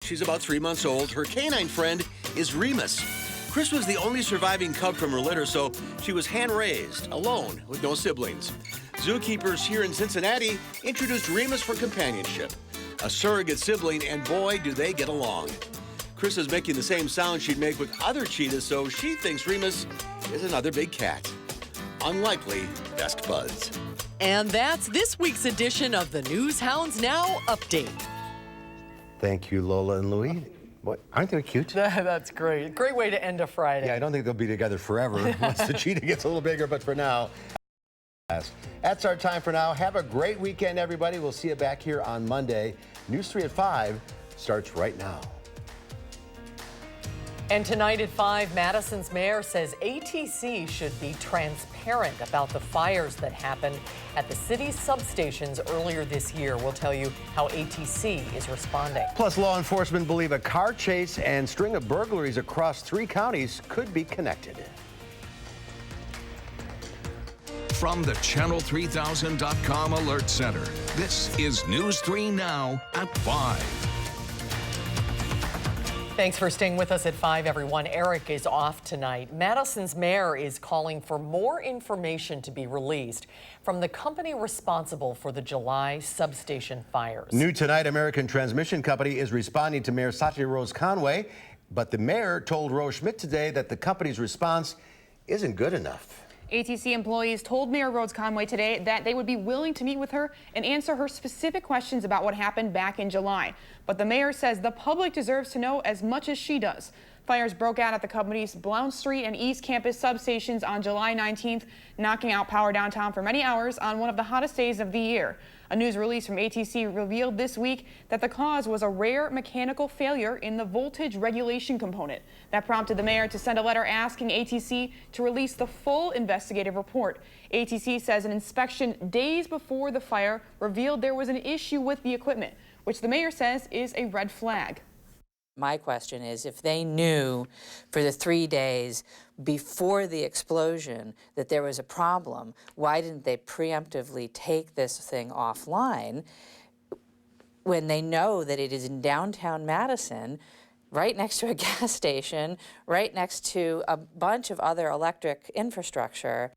She's about 3 months old. Her canine friend is Remus. Chris was the only surviving cub from her litter, so she was hand-raised, alone, with no siblings. Zookeepers here in Cincinnati introduced Remus for companionship. A surrogate sibling, and boy, do they get along. Chris is making the same sound she'd make with other cheetahs, so she thinks Remus is another big cat. Unlikely best buds. And that's this week's edition of the News Hounds Now Update. Thank you, Lola and Louie. What, aren't they cute? That's great. Great way to end a Friday. Yeah, I don't think they'll be together forever once the cheetah gets a little bigger, but for now, that's our time for now. Have a great weekend, everybody. We'll see you back here on Monday. News 3 at 5 starts right now. And tonight at 5, Madison's mayor says ATC should be transparent about the fires that happened at the city's substations earlier this year. We'll tell you how ATC is responding. Plus, law enforcement believe a car chase and string of burglaries across 3 counties could be connected. From the Channel3000.com Alert Center, this is News 3 Now at 5. Thanks for staying with us at 5, everyone. Eric is off tonight. Madison's mayor is calling for more information to be released from the company responsible for the July substation fires. New tonight, American Transmission Company is responding to Mayor Satya Rose Conway, but the mayor told Rose Schmidt today that the company's response isn't good enough. ATC employees told Mayor Rhodes Conway today that they would be willing to meet with her and answer her specific questions about what happened back in July. But the mayor says the public deserves to know as much as she does. Fires broke out at the company's Blount Street and East Campus substations on July 19th, knocking out power downtown for many hours on one of the hottest days of the year. A news release from ATC revealed this week that the cause was a rare mechanical failure in the voltage regulation component. That prompted the mayor to send a letter asking ATC to release the full investigative report. ATC says an inspection days before the fire revealed there was an issue with the equipment, which the mayor says is a red flag. My question is, if they knew for the 3 days before the explosion that there was a problem, why didn't they preemptively take this thing offline when they know that it is in downtown Madison, right next to a gas station, right next to a bunch of other electric infrastructure?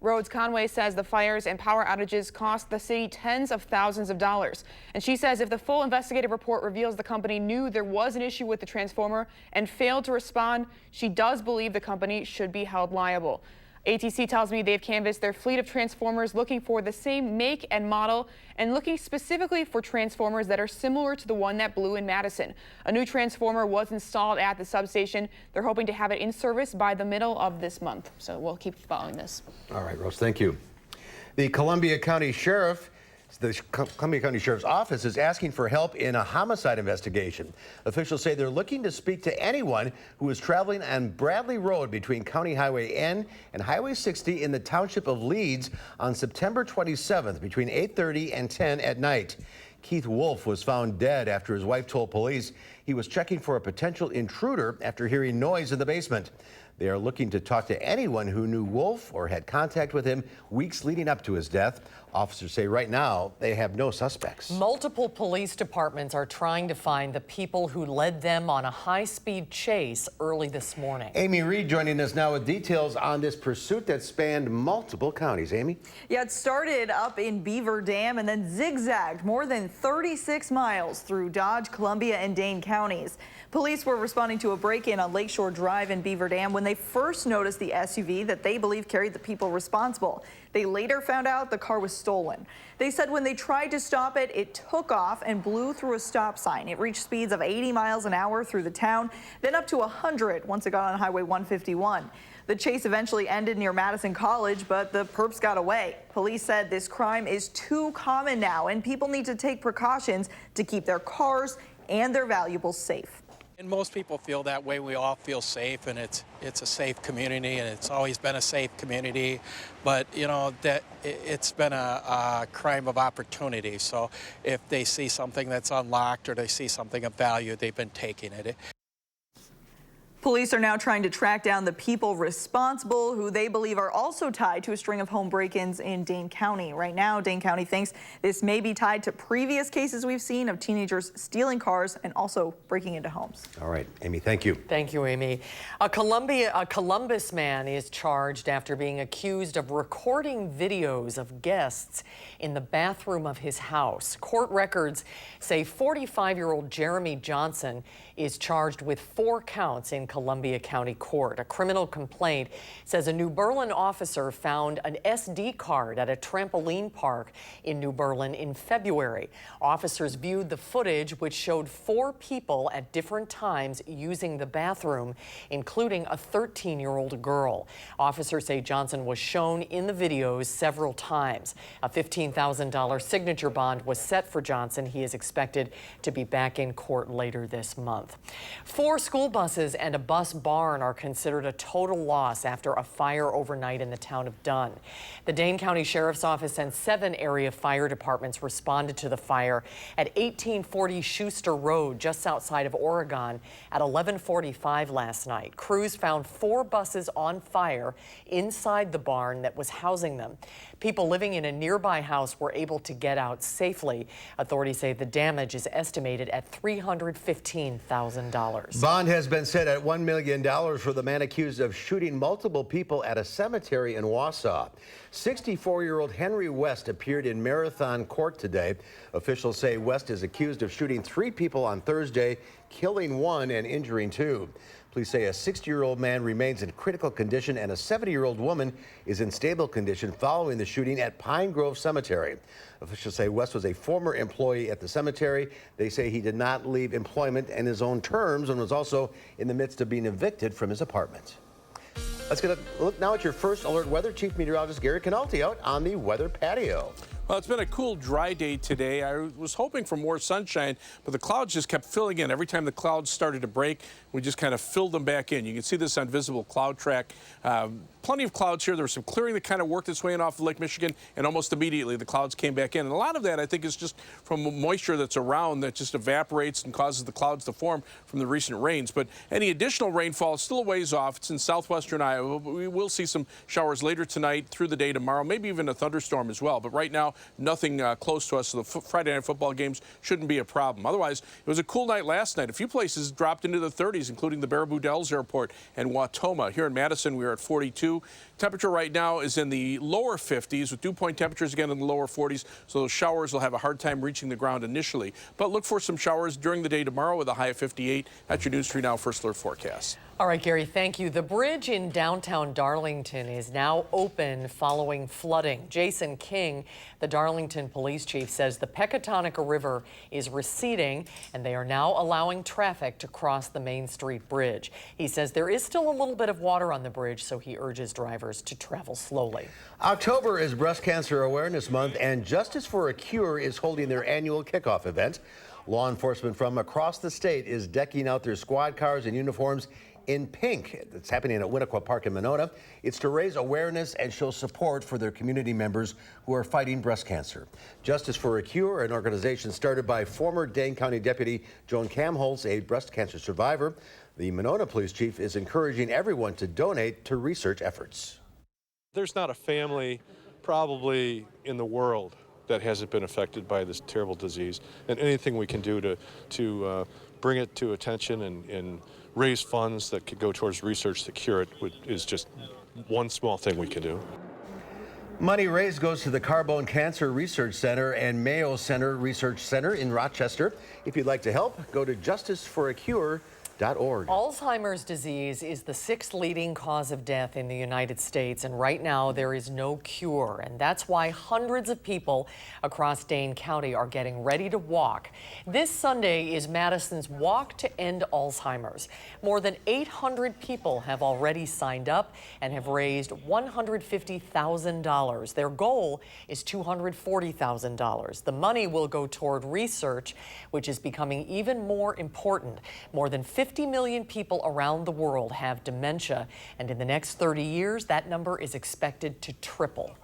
Rhodes Conway says the fires and power outages cost the city tens of thousands of dollars. And she says if the full investigative report reveals the company knew there was an issue with the transformer and failed to respond, she does believe the company should be held liable. ATC tells me they've canvassed their fleet of transformers looking for the same make and model and looking specifically for transformers that are similar to the one that blew in Madison. A new transformer was installed at the substation. They're hoping to have it in service by the middle of this month. So we'll keep following this. All right, Rose, thank you. The Columbia County Sheriff's Office is asking for help in a homicide investigation. Officials say they're looking to speak to anyone who is traveling on Bradley Road between County Highway N and Highway 60 in the township of Leeds on September 27th between 8:30 and 10 at night. Keith Wolf was found dead after his wife told police he was checking for a potential intruder after hearing noise in the basement. They are looking to talk to anyone who knew Wolf or had contact with him weeks leading up to his death. Officers say right now they have no suspects. Multiple police departments are trying to find the people who led them on a high-speed chase early this morning. Amy Reed joining us now with details on this pursuit that spanned multiple counties. Amy? Yeah, it started up in Beaver Dam and then zigzagged more than 36 miles through Dodge, Columbia, and Dane counties. Police were responding to a break-in on Lakeshore Drive in Beaver Dam when they first noticed the SUV that they believe carried the people responsible. They later found out the car was stolen. They said when they tried to stop it, it took off and blew through a stop sign. It reached speeds of 80 miles an hour through the town, then up to 100 once it got on Highway 151. The chase eventually ended near Madison College, but the perps got away. Police said this crime is too common now, and people need to take precautions to keep their cars and their valuables safe. And most people feel that way. We all feel safe, and it's a safe community, and it's always been a safe community. But you know that it's been a crime of opportunity. So if they see something that's unlocked or they see something of value, they've been taking it. Police are now trying to track down the people responsible, who they believe are also tied to a string of home break-ins in Dane County. Right now, Dane County thinks this may be tied to previous cases we've seen of teenagers stealing cars and also breaking into homes. All right, Amy, thank you. Thank you, Amy. A Columbus man is charged after being accused of recording videos of guests in the bathroom of his house. Court records say 45-year-old Jeremy Johnson is charged with 4 counts in Columbia County Court. A criminal complaint says a New Berlin officer found an SD card at a trampoline park in New Berlin in February. Officers viewed the footage, which showed 4 people at different times using the bathroom, including a 13-year-old girl. Officers say Johnson was shown in the videos several times. A $15,000 signature bond was set for Johnson. He is expected to be back in court later this month. 4 school buses and a bus barn are considered a total loss after a fire overnight in the town of Dunn. The Dane County Sheriff's Office and 7 area fire departments responded to the fire at 1840 Schuster Road, just outside of Oregon, at 11:45 last night. Crews found 4 buses on fire inside the barn that was housing them. People living in a nearby house were able to get out safely. Authorities say the damage is estimated at $315,000. Bond has been set at $1 million for the man accused of shooting multiple people at a cemetery in Wausau. 64-year-old Henry West appeared in Marathon Court today. Officials say West is accused of shooting 3 people on Thursday, killing 1 and injuring 2. Police say a 60-year-old man remains in critical condition and a 70-year-old woman is in stable condition following the shooting at Pine Grove Cemetery. Officials say West was a former employee at the cemetery. They say he did not leave employment in his own terms and was also in the midst of being evicted from his apartment. Let's get a look now at your first alert weather. Chief Meteorologist Gary Canalti out on the weather patio. Well, it's been a cool, dry day today. I was hoping for more sunshine, but the clouds just kept filling in. Every time the clouds started to break, we just kind of filled them back in. You can see this on visible cloud track. Plenty of clouds here. There was some clearing that kind of worked its way in off of Lake Michigan, and almost immediately the clouds came back in. And a lot of that, I think, is just from moisture that's around that just evaporates and causes the clouds to form from the recent rains. But any additional rainfall is still a ways off. It's in southwestern Iowa. We will see some showers later tonight, through the day tomorrow, maybe even a thunderstorm as well. But right now, nothing close to us, so the Friday night football games shouldn't be a problem. Otherwise, it was a cool night last night. A few places dropped into the 30s, including the Baraboo Dells Airport and Wautoma. Here in Madison, we are at 42. Temperature right now is in the lower 50s, with dew point temperatures again in the lower 40s, so those showers will have a hard time reaching the ground initially. But look for some showers during the day tomorrow with a high of 58. That's your News 3 Now First Alert forecast. All right, Gary, thank you. The bridge in downtown Darlington is now open following flooding. Jason King, the Darlington police chief, says the Pecatonica River is receding and they are now allowing traffic to cross the Main Street Bridge. He says there is still a little bit of water on the bridge, so he urges drivers to travel slowly. October is Breast Cancer Awareness Month, and Justice for a Cure is holding their annual kickoff event. Law enforcement from across the state is decking out their squad cars and uniforms in pink. It's happening at Winnequa Park in Monona. It's to raise awareness and show support for their community members who are fighting breast cancer. Justice for a Cure, an organization started by former Dane County Deputy Joan Kamholz, a breast cancer survivor. The Monona police chief is encouraging everyone to donate to research efforts. There's not a family probably in the world that hasn't been affected by this terrible disease, and anything we can do to bring it to attention and raise funds that could go towards research to cure it is just one small thing we can do. Money raised goes to the Carbone Cancer Research Center and Mayo Center Research Center in Rochester. If you'd like to help, go to justiceforacure.org. Alzheimer's disease is the 6th leading cause of death in the United States, and right now there is no cure, and that's why hundreds of people across Dane County are getting ready to walk. This Sunday is Madison's Walk to End Alzheimer's. More than 800 people have already signed up and have raised $150,000. Their goal is $240,000. The money will go toward research, which is becoming even more important. More than 50 million people around the world have dementia, and in the next 30 years, that number is expected to triple.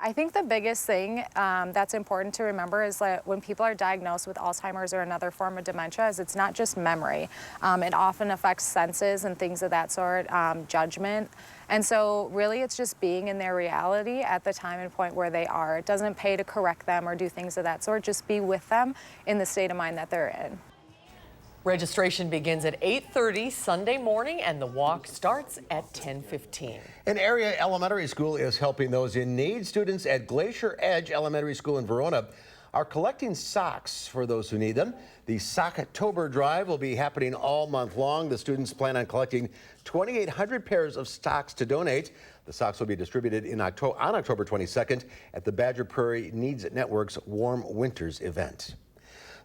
I think the biggest thing that's important to remember is that when people are diagnosed with Alzheimer's or another form of dementia, is it's not just memory. It often affects senses and things of that sort, judgment. And so really it's just being in their reality at the time and point where they are. It doesn't pay to correct them or do things of that sort. Just be with them in the state of mind that they're in. Registration begins at 8:30 Sunday morning and the walk starts at 10:15. An area elementary school is helping those in need. Students at Glacier Edge Elementary School in Verona are collecting socks for those who need them. The Socktober drive will be happening all month long. The students plan on collecting 2,800 pairs of socks to donate. The socks will be distributed on October 22nd at the Badger Prairie Needs Network's Warm Winters event.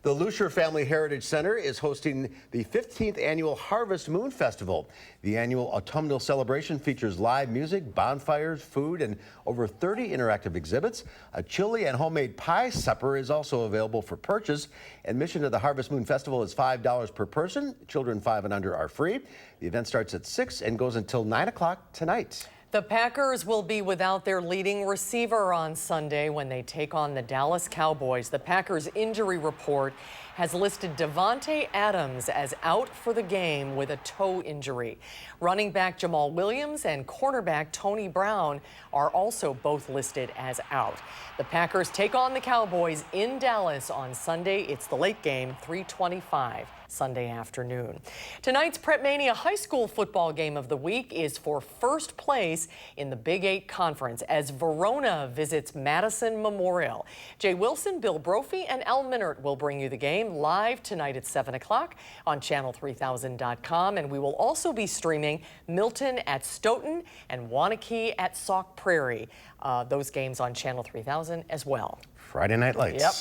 The Lucier Family Heritage Center is hosting the 15th annual Harvest Moon Festival. The annual autumnal celebration features live music, bonfires, food, and over 30 interactive exhibits. A chili and homemade pie supper is also available for purchase. Admission to the Harvest Moon Festival is $5 per person. Children 5 and under are free. The event starts at 6 and goes until 9 o'clock tonight. The Packers will be without their leading receiver on Sunday when they take on the Dallas Cowboys. The Packers injury report has listed Devontae Adams as out for the game with a toe injury. Running back Jamal Williams and cornerback Tony Brown are also both listed as out. The Packers take on the Cowboys in Dallas on Sunday. It's the late game, 3:25. Sunday afternoon. Tonight's Prep Mania High School football game of the week is for first place in the Big 8 Conference as Verona visits Madison Memorial. Jay Wilson, Bill Brophy, and Al Minert will bring you the game live tonight at 7 o'clock on channel3000.com. And we will also be streaming Milton at Stoughton and Wanakee at Sauk Prairie. Those games on Channel 3000 as well. Friday Night Lights. Yep.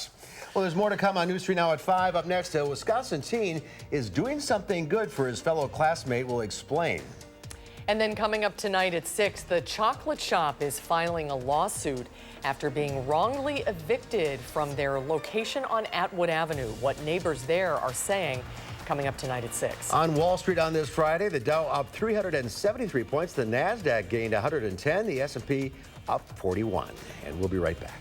Well, there's more to come on News 3 Now at 5. Up next, a Wisconsin teen is doing something good for his fellow classmate. We'll explain. And then coming up tonight at 6, the chocolate shop is filing a lawsuit after being wrongly evicted from their location on Atwood Avenue. What neighbors there are saying coming up tonight at 6. On Wall Street on this Friday, the Dow up 373 points. The NASDAQ gained 110. The S&P up 41. And we'll be right back.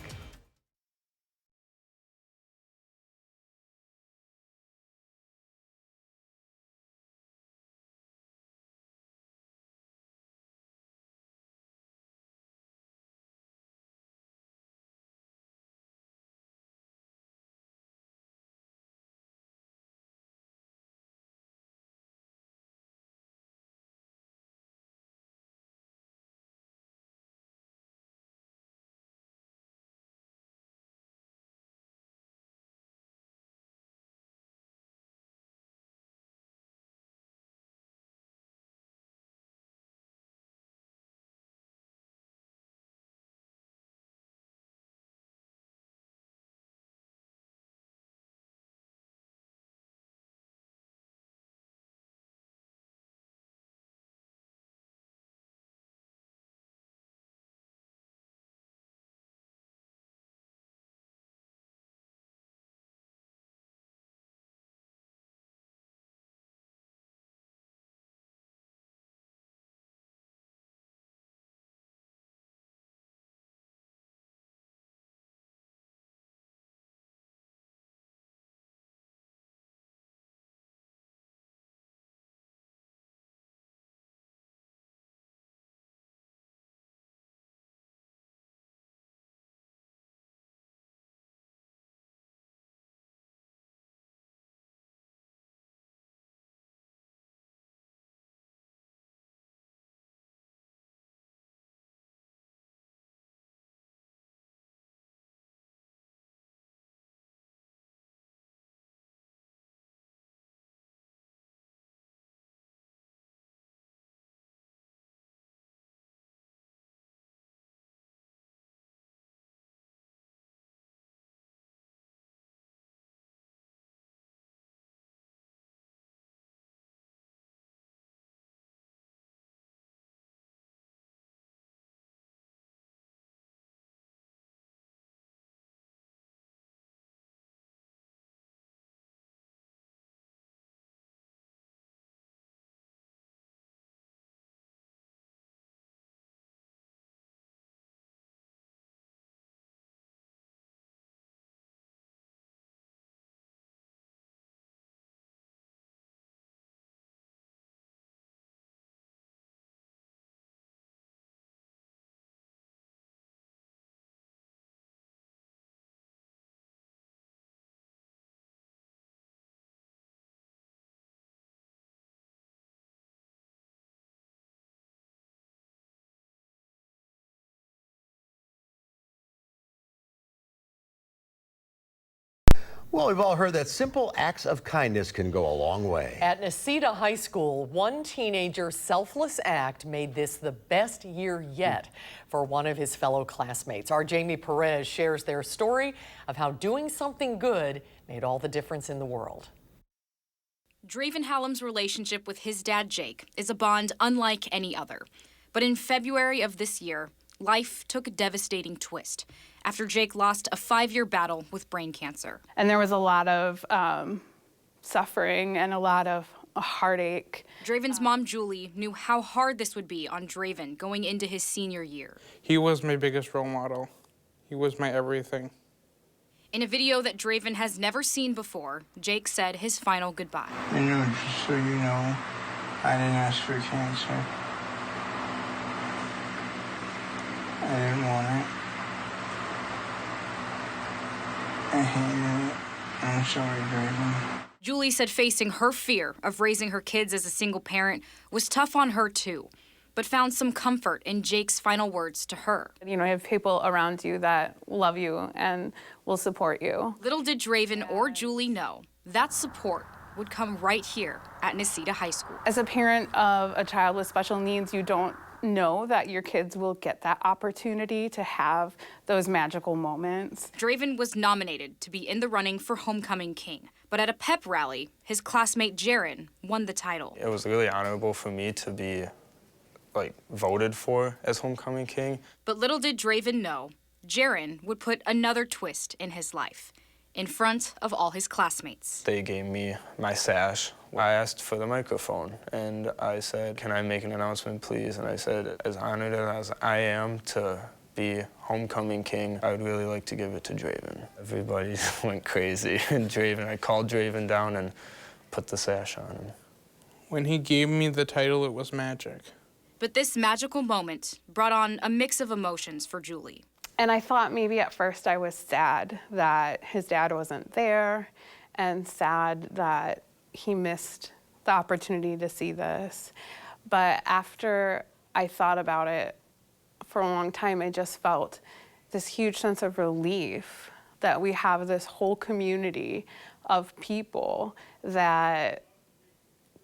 Well, we've all heard that simple acts of kindness can go a long way. At Necedah High School, one teenager's selfless act made this the best year yet for one of his fellow classmates. Our Jamie Perez shares their story of how doing something good made all the difference in the world. Draven Hallam's relationship with his dad, Jake, is a bond unlike any other. But in February of this year, life took a devastating twist after Jake lost a 5-year battle with brain cancer. And there was a lot of suffering and a lot of heartache. Draven's mom, Julie, knew how hard this would be on Draven going into his senior year. He was my biggest role model. He was my everything. In a video that Draven has never seen before, Jake said his final goodbye. You know, just so you know, I didn't ask for cancer. I didn't want it. I hated it. I'm sorry, Draven. Julie said facing her fear of raising her kids as a single parent was tough on her too, but found some comfort in Jake's final words to her. You know, you have people around you that love you and will support you. Little did Draven or Julie know that support would come right here at Necedah High School. As a parent of a child with special needs, you don't know that your kids will get that opportunity to have those magical moments. Draven was nominated to be in the running for Homecoming King, but at a pep rally, his classmate Jaren won the title. It was really honorable for me to be voted for as Homecoming King. But little did Draven know, Jaren would put another twist in his life, in front of all his classmates. They gave me my sash. I asked for the microphone, and I said, can I make an announcement, please? And I said, as honored as I am to be Homecoming King, I would really like to give it to Draven. Everybody went crazy. And I called Draven down and put the sash on him. When he gave me the title, it was magic. But this magical moment brought on a mix of emotions for Julie. And I thought maybe at first I was sad that his dad wasn't there and sad that he missed the opportunity to see this. But after I thought about it for a long time, I just felt this huge sense of relief that we have this whole community of people that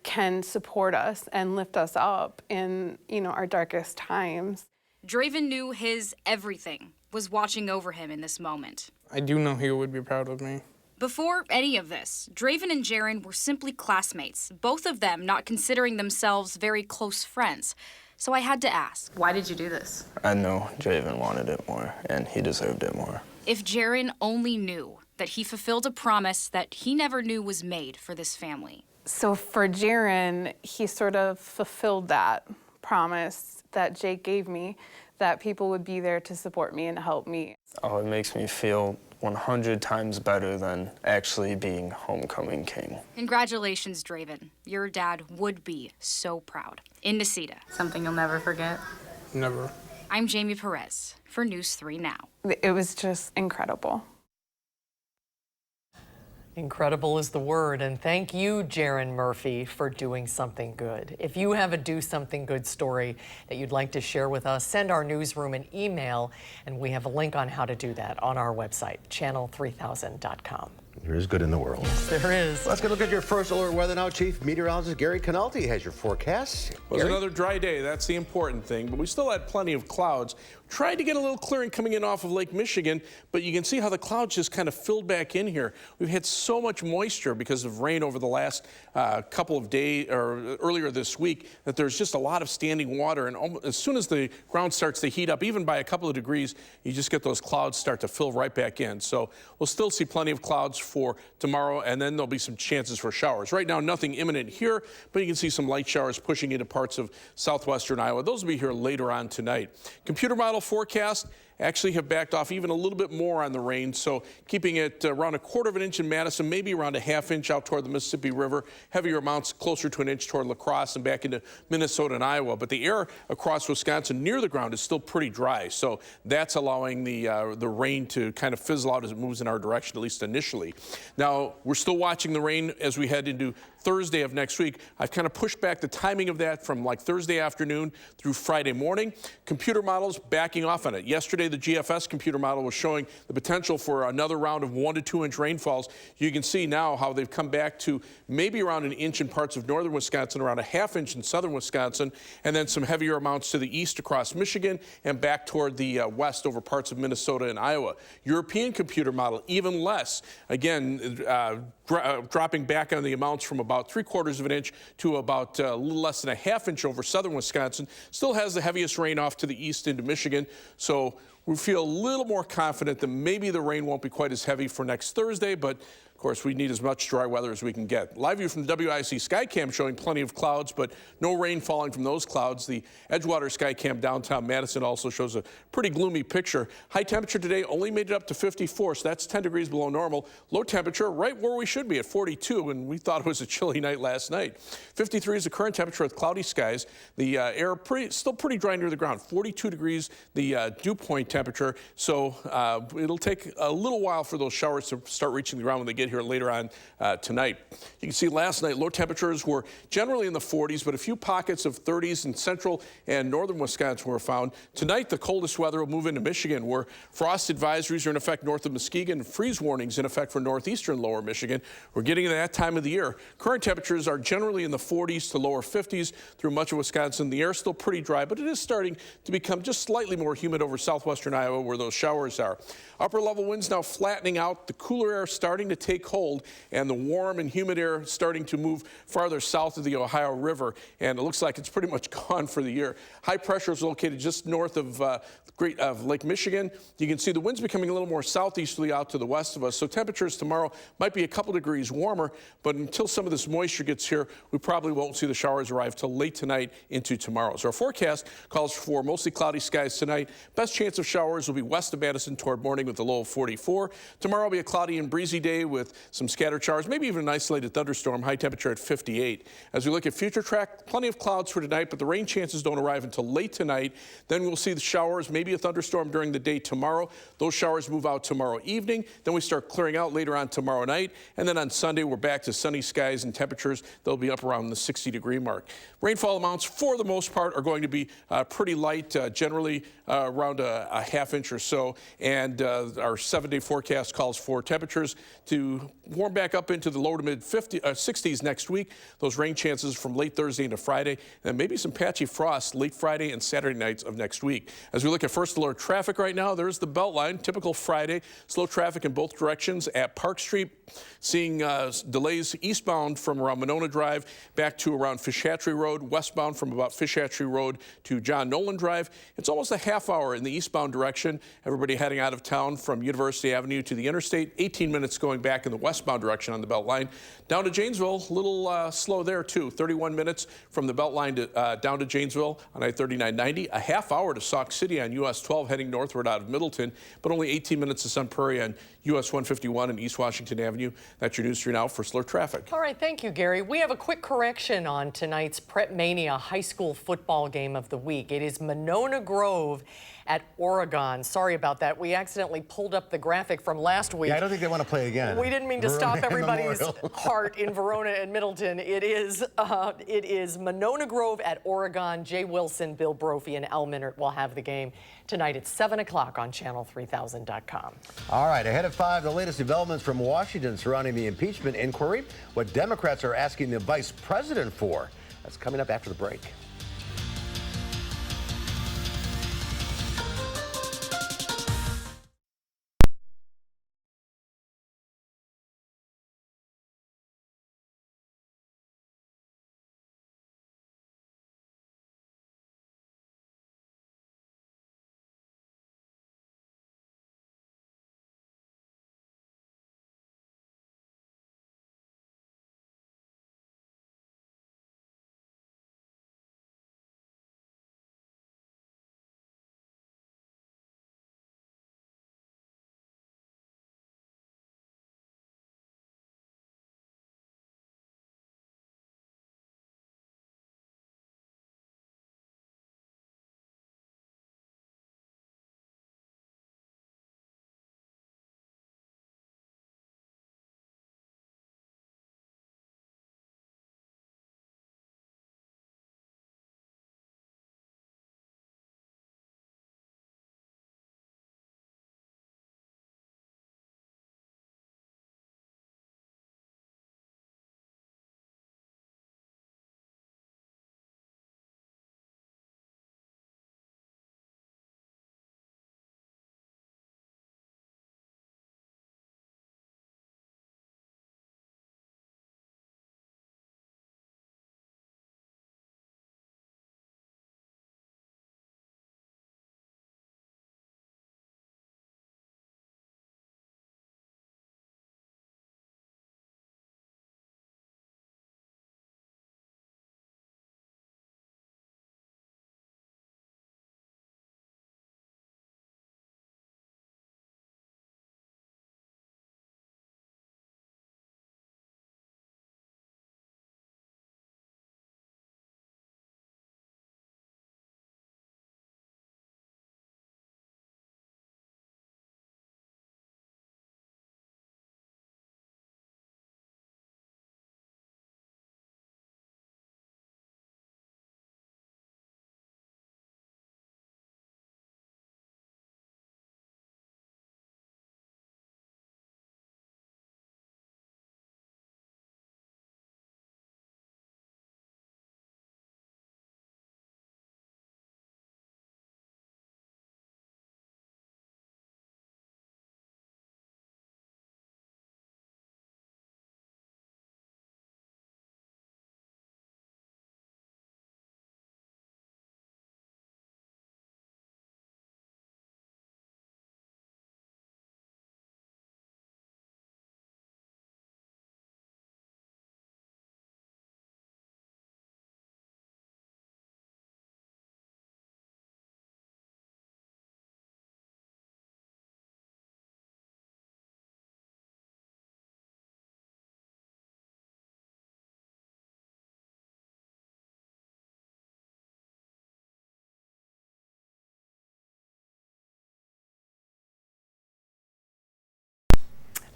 can support us and lift us up in, our darkest times. Draven knew his everything was watching over him in this moment. I do know he would be proud of me. Before any of this, Draven and Jaren were simply classmates, both of them not considering themselves very close friends. So I had to ask, why did you do this? I know Draven wanted it more, and he deserved it more. If Jaren only knew that he fulfilled a promise that he never knew was made for this family. So for Jaren, he sort of fulfilled that promise that Jake gave me, that people would be there to support me and help me. Oh, it makes me feel 100 times better than actually being Homecoming King. Congratulations, Draven. Your dad would be so proud. In Necedah. Something you'll never forget? Never. I'm Jamie Perez for News 3 Now. It was just incredible. Incredible is the word, and thank you, Jaren Murphy, for doing something good. If you have a do something good story that you'd like to share with us, send our newsroom an email, and we have a link on how to do that on our website, channel3000.com. There is good in the world. Yes, there is. Let's go look at your first alert weather now. Chief Meteorologist Gary Canalti has your forecast. It was another dry day. That's the important thing. But we still had plenty of clouds. Tried to get a little clearing coming in off of Lake Michigan, but you can see how the clouds just kind of filled back in here. We've had so much moisture because of rain over the last couple of days, or earlier this week, that there's just a lot of standing water. And as soon as the ground starts to heat up, even by a couple of degrees, you just get those clouds start to fill right back in. So we'll still see plenty of clouds for tomorrow, and then there'll be some chances for showers. Right now, nothing imminent here, but you can see some light showers pushing into parts of southwestern Iowa. Those will be here later on tonight. Computer model forecast actually have backed off even a little bit more on the rain, so keeping it around 1/4 inch in Madison, maybe around 1/2 inch out toward the Mississippi River, heavier amounts closer to 1 inch toward La Crosse and back into Minnesota and Iowa. But the air across Wisconsin near the ground is still pretty dry, so that's allowing the rain to kind of fizzle out as it moves in our direction, at least initially. Now, we're still watching the rain as we head into Thursday of next week. I've kind of pushed back the timing of that from like Thursday afternoon through Friday morning. Computer models backing off on it. Yesterday, the GFS computer model was showing the potential for another round of 1 to 2 inch rainfalls. You can see now how they've come back to maybe around an inch in parts of northern Wisconsin, around a ½ inch in southern Wisconsin, and then some heavier amounts to the east across Michigan and back toward the west over parts of Minnesota and Iowa. European computer model, even less. Again, dropping back on the amounts from about 3/4 of an inch to about a little less than a ½ inch over southern Wisconsin. Still has the heaviest rain off to the east into Michigan. So we feel a little more confident that maybe the rain won't be quite as heavy for next Thursday, but of course, we need as much dry weather as we can get. Live view from the WISC Skycam showing plenty of clouds, but no rain falling from those clouds. The Edgewater Skycam downtown Madison also shows a pretty gloomy picture. High temperature today only made it up to 54, so that's 10 degrees below normal. Low temperature right where we should be at 42, and we thought it was a chilly night last night. 53 is the current temperature with cloudy skies. The air still pretty dry near the ground. 42 degrees the dew point temperature, so it'll take a little while for those showers to start reaching the ground when they get here later on tonight. You can see last night low temperatures were generally in the 40s, but a few pockets of 30s in central and northern Wisconsin were found. Tonight, the coldest weather will move into Michigan, where frost advisories are in effect north of Muskegon, freeze warnings in effect for northeastern lower Michigan. We're getting to that time of the year. Current temperatures are generally in the 40s to lower 50s through much of Wisconsin. The air is still pretty dry, but it is starting to become just slightly more humid over southwestern Iowa, where those showers are. Upper level winds now flattening out, the cooler air starting to take hold, and the warm and humid air starting to move farther south of the Ohio River, and it looks like it's pretty much gone for the year. High pressure is located just north of Lake Michigan. You can see the winds becoming a little more southeasterly out to the west of us, so temperatures tomorrow might be a couple degrees warmer, but until some of this moisture gets here, we probably won't see the showers arrive till late tonight into tomorrow. So our forecast calls for mostly cloudy skies tonight. Best chance of showers will be west of Madison toward morning with a low of 44. Tomorrow will be a cloudy and breezy day with some scattered showers, maybe even an isolated thunderstorm, high temperature at 58. As we look at future track, plenty of clouds for tonight, but the rain chances don't arrive until late tonight. Then we'll see the showers, maybe a thunderstorm during the day tomorrow. Those showers move out tomorrow evening. Then we start clearing out later on tomorrow night. And then on Sunday, we're back to sunny skies and temperatures. They'll be up around the 60-degree mark. Rainfall amounts, for the most part, are going to be pretty light, generally around a ½ inch or so. And our 7-day forecast calls for temperatures to warm back up into the low to mid 60s next week. Those rain chances from late Thursday into Friday, and maybe some patchy frost late Friday and Saturday nights of next week. As we look at first alert traffic right now, there's the Beltline, typical Friday. Slow traffic in both directions at Park Street. Seeing delays eastbound from around Monona Drive back to around Fish Hatchery Road, westbound from about Fish Hatchery Road to John Nolan Drive. It's almost a ½ hour in the eastbound direction. Everybody heading out of town from University Avenue to the interstate. 18 minutes going back in the westbound direction on the Beltline. Down to Janesville, a little slow there too. 31 minutes from the Beltline to, down to Janesville on I-3990. A ½ hour to Sauk City on US 12 heading northward out of Middleton, but only 18 minutes to Sun Prairie on US 151 and East Washington Avenue. That's your news 3 now for slow traffic. All right, thank you, Gary. We have a quick correction on tonight's Prep Mania high school football game of the week. It is Monona Grove at Oregon. Sorry about that. We accidentally pulled up the graphic from last week. Yeah, I don't think they want to play again. We didn't mean to Verona stop everybody's Memorial. heart in Verona and Middleton. It is Monona Grove at Oregon. Jay Wilson, Bill Brophy, and Al Minert will have the game tonight at 7 o'clock on channel3000.com. All right, ahead of 5, the latest developments from Washington surrounding the impeachment inquiry, what Democrats are asking the vice president for. That's coming up after the break.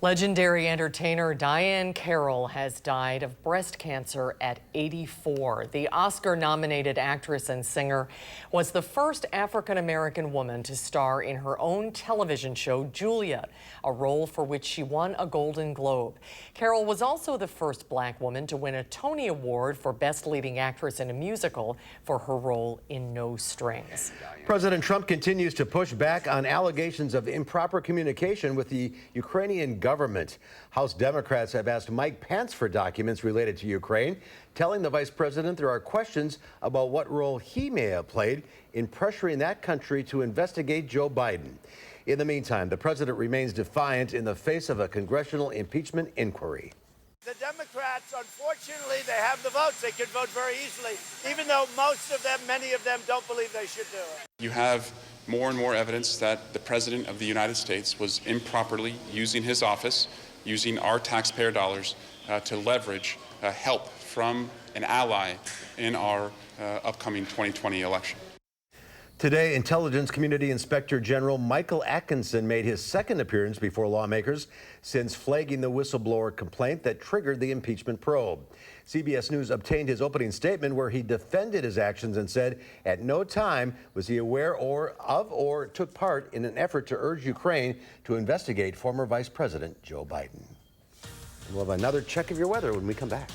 Legendary entertainer Diane Carroll has died of breast cancer at 84. The Oscar-nominated actress and singer was the first African-American woman to star in her own television show, Julia, a role for which she won a Golden Globe. Carroll was also the first black woman to win a Tony Award for Best Leading Actress in a Musical for her role in No Strings. President Trump continues to push back on allegations of improper communication with the Ukrainian government. House Democrats have asked Mike Pence for documents related to Ukraine, telling the vice president there are questions about what role he may have played in pressuring that country to investigate Joe Biden. In the meantime, the president remains defiant in the face of a congressional impeachment inquiry. The Democrats, unfortunately, they have the votes. They can vote very easily, even though most of them, many of them, don't believe they should do it. You have more and more evidence that the President of the United States was improperly using his office, using our taxpayer dollars to leverage help from an ally in our upcoming 2020 election. Today, Intelligence Community Inspector General Michael Atkinson made his second appearance before lawmakers since flagging the whistleblower complaint that triggered the impeachment probe. CBS News obtained his opening statement where he defended his actions and said at no time was he aware or took part in an effort to urge Ukraine to investigate former Vice President Joe Biden. We'll have another check of your weather when we come back.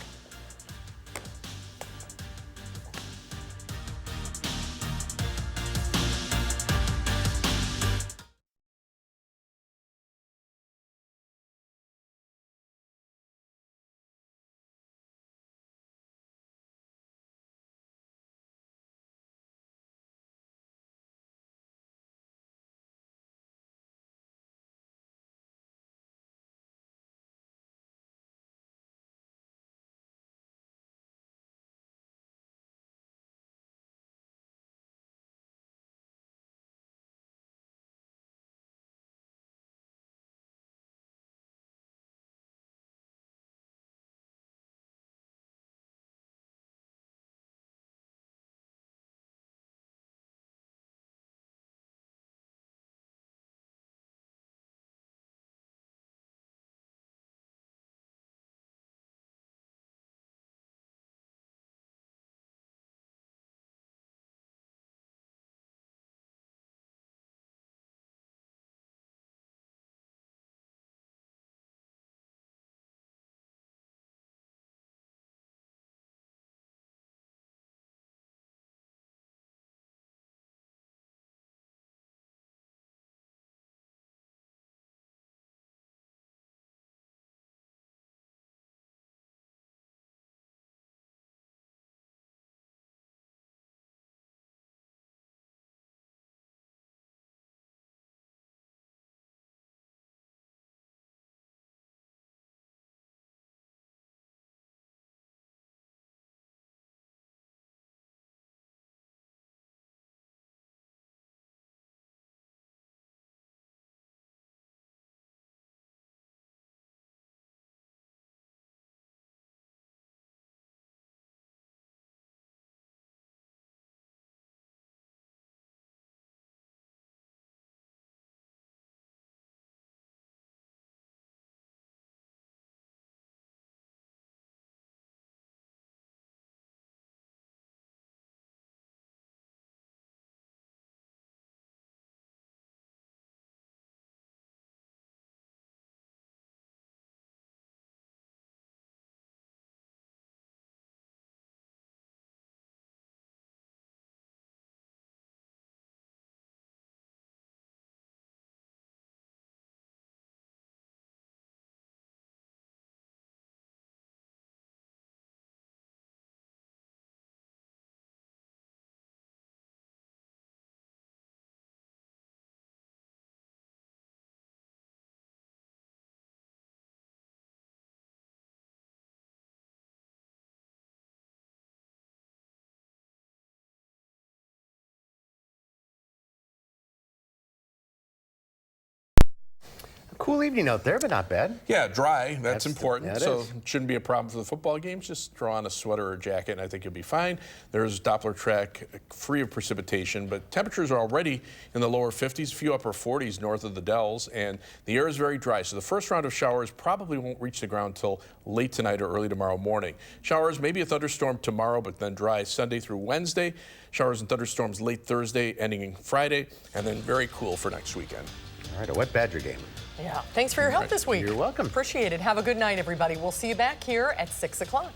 Cool evening out there, but not bad. Yeah, dry. That's important. That so is. it shouldn't be a problem for the football games. Just throw on a sweater or jacket, and I think you'll be fine. There's Doppler track free of precipitation, but temperatures are already in the lower 50s, a few upper 40s north of the Dells, and the air is very dry. So the first round of showers probably won't reach the ground till late tonight or early tomorrow morning. Showers, maybe a thunderstorm tomorrow, but then dry Sunday through Wednesday. Showers and thunderstorms late Thursday, ending Friday, and then very cool for next weekend. All right, a wet Badger game. Yeah, thanks for your help this week. You're welcome. Appreciate it. Have a good night, everybody. We'll see you back here at 6 o'clock.